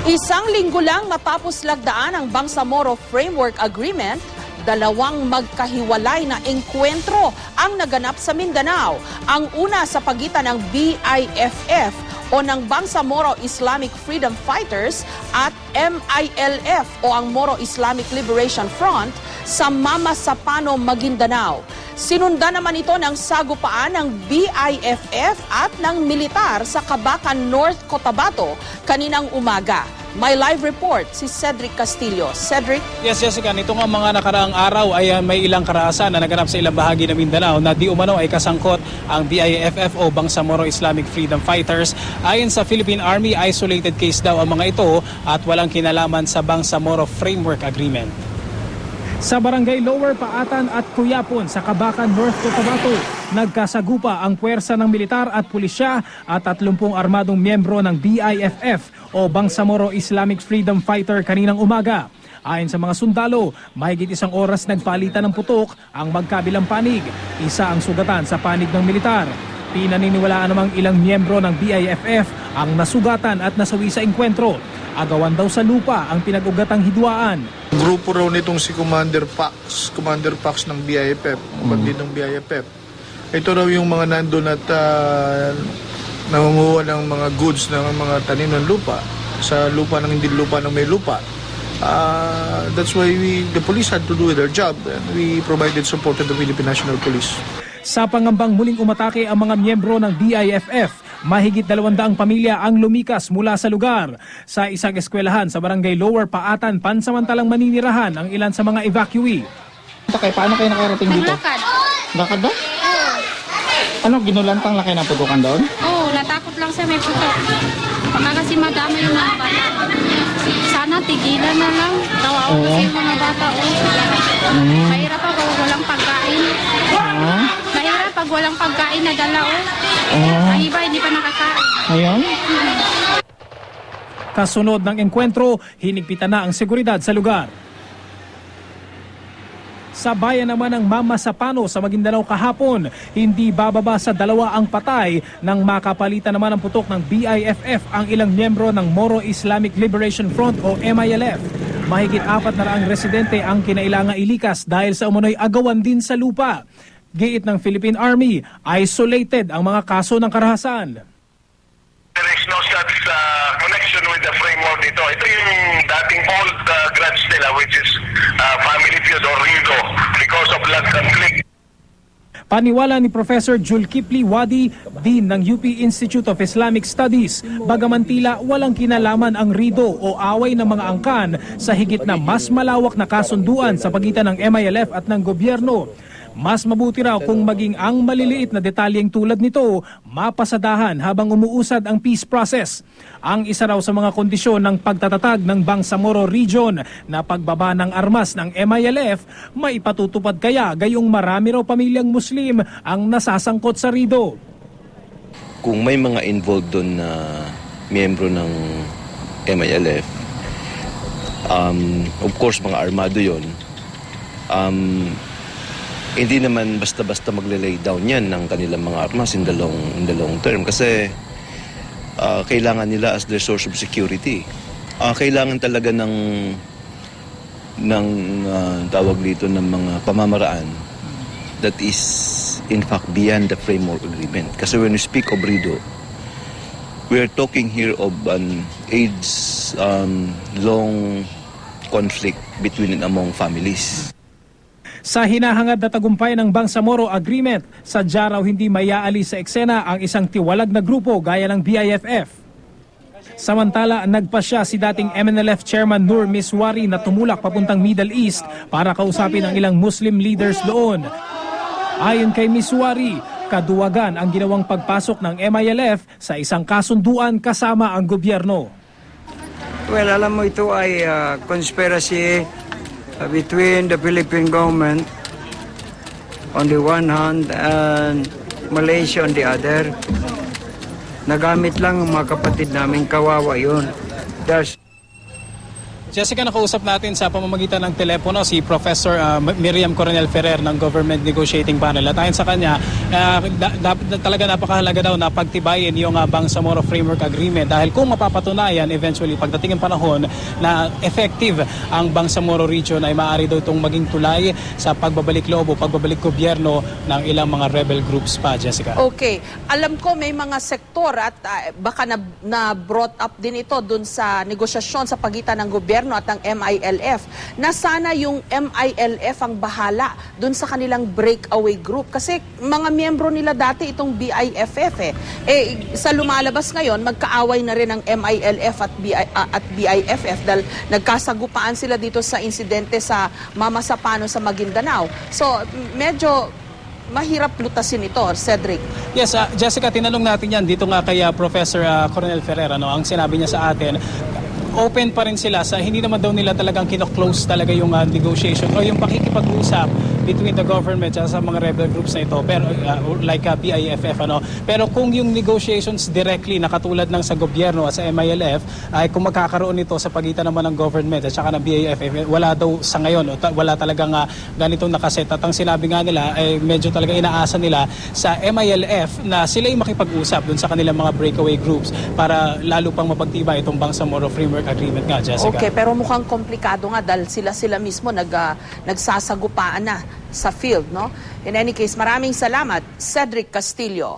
Isang linggo lang matapos lagdaan ang Bangsamoro Framework Agreement, dalawang magkahiwalay na engkwentro ang naganap sa Mindanao. Ang una sa pagitan ng BIFF o ng Bangsamoro Islamic Freedom Fighters at MILF o ang Moro Islamic Liberation Front sa Mamasapano, Maguindanao. Sinundan naman ito ng sagupaan ng BIFF at ng militar sa Cabacan North, Cotabato kaninang umaga. May live report si Cedric Castillo. Cedric? Yes, Jessica. Nito nga mga nakaraang araw ay may ilang karahasan na naganap sa ilang bahagi ng Mindanao na di umano ay kasangkot ang BIFF o Bangsamoro Islamic Freedom Fighters. Ayon sa Philippine Army, isolated case daw ang mga ito at walang kinalaman sa Bangsamoro Framework Agreement. Sa barangay Lower Paatan at Cuyapon sa Cabacan North, Cotabato, nagkasagupa ang puwersa ng militar at pulisya at 30 armadong miyembro ng BIFF o Bangsamoro Islamic Freedom Fighter kaninang umaga. Ayon sa mga sundalo, mahigit isang oras nagpalitan ng putok ang magkabilang panig. Isa ang sugatan sa panig ng militar. Pinaniniwalaan namang ilang miyembro ng BIFF ang nasugatan at nasawi sa engkwentro. Agawan daw sa lupa ang pinag-ugatang hidwaan. Grupo raw nitong si Commander Pax ng BIFF, kapatid ng BIFF. Ito raw yung mga nandun at nangunguha ng mga goods ng mga tanim ng lupa sa lupa ng hindi lupa ng may lupa. That's why the police had to do their job and we provided support to the Philippine National Police. Sa pangambang muling umatake ang mga miyembro ng BIFF, mahigit 200 pamilya ang lumikas mula sa lugar. Sa isang eskwelahan sa barangay Lower Paatan, pansamantalang maninirahan ang ilan sa mga evacuee. Paano kayo nakarating dito? Naglakad. Lakad ba? Ano, ginulantang laki ng putukan doon? Oo, natakot lang siya may putok. Baka kasi madami yung mga bata. Sana tigilan na lang. Kawawa kasi yung mga bata. Mahirap pag walang pagkain. Mahirap pag walang pagkain na dala. Ang iba hindi pa nakakain. Ngayon? Kasunod ng engkwentro, hinigpitan na ang seguridad sa lugar. Sa bayan naman ng Mamasapano sa Maguindanao kahapon, hindi bababa sa 2 ang patay nang makapalitan naman ang putok ng BIFF ang ilang miyembro ng Moro Islamic Liberation Front o MILF. Mahigit 400 residente ang kinailangang ilikas dahil sa umunoy agawan din sa lupa. Giit ng Philippine Army, isolated ang mga kaso ng karahasan. There is no such connection with the framework dito. Ito yung dating old grudge nila which is family feud or rigo because of blood conflict. Paniwala ni Professor Julkipli Wadi, Dean ng UP Institute of Islamic Studies, bagaman tila walang kinalaman ang rido o away ng mga angkan sa higit na mas malawak na kasunduan sa pagitan ng MILF at ng gobyerno. Mas mabuti raw kung maging ang maliliit na detalyeng tulad nito mapasadahan habang umuusad ang peace process. Ang isa raw sa mga kondisyon ng pagtatatag ng Bangsamoro Region na pagbaba ng armas ng MILF, maipatutupad kaya gayong marami raw pamilyang Muslim ang nasasangkot sa rido. Kung may mga involved doon na miyembro ng MILF, of course mga armado yun, hindi naman basta-basta magle-lay down yan ng kanilang mga armas in the long term kasi kailangan nila as their source of security. Kailangan talaga ng tawag dito ng mga pamamaraan that is in fact beyond the framework agreement. Kasi when we speak of RIDO, we are talking here of an age-long conflict between and among families. Sa hinahangad na tagumpay ng Bangsamoro Agreement, sadya raw hindi maiaalis sa eksena ang isang tiwalag na grupo gaya ng BIFF. Samantala, nagpasya si dating MNLF Chairman Nur Miswari na tumulak papuntang Middle East para kausapin ang ilang Muslim leaders doon. Ayon kay Miswari, kaduwagan ang ginawang pagpasok ng MILF sa isang kasunduan kasama ang gobyerno. Well, alam mo ito ay conspiracy between the Philippine government on the one hand and Malaysia on the other. Nagamit lang ang mga kapatid namin, kawawa yun. Jessica, nakausap natin sa pamamagitan ng telepono si Professor Miriam Coronel Ferrer ng Government Negotiating Panel. At ayon sa kanya, talaga napakahalaga daw na pagtibayin yung Bangsamoro Framework Agreement dahil kung mapapatunayan eventually pagdating ng panahon na effective ang Bangsamoro region ay maaari daw itong maging tulay sa pagbabalik loob o pagbabalik gobyerno ng ilang mga rebel groups pa, Jessica. Okay. Alam ko may mga sektor at baka na brought up din ito dun sa negosyasyon sa pagitan ng gobyerno at ng MILF na sana yung MILF ang bahala dun sa kanilang breakaway group kasi mga miyembro nila dati itong BIFF sa lumalabas ngayon magkaaway na rin ang MILF at BIFF dahil nagkasagupaan sila dito sa insidente sa Mama Sapano sa Maguindanao. So medyo mahirap lutasin ito, Cedric. Yes, Jessica, tinanong natin yan dito nga kay Professor Coronel Ferrer. Ang sinabi niya sa atin, open pa rin sila sa hindi naman daw nila talagang kino-close talaga yung negotiation o yung pakikipag-usap between the government at sa mga rebel groups na ito pero like BIFF pero kung yung negotiations directly na katulad ng sa gobyerno at sa MILF ay kung magkakaroon nito sa pagitan naman ng government at saka ng BIFF wala daw sa ngayon wala talagang ganitong nakaset at ang sinabi nga nila ay medyo talaga inaasa nila sa MILF na sila yung makipag-usap dun sa kanilang mga breakaway groups para lalo pang mapagtibay itong Bangsamoro Framework Agreement nga, Jessica. Okay, pero mukhang komplikado nga dahil sila mismo nagsasagupaan na sa field, no? In any case, maraming salamat, Cedric Castillo.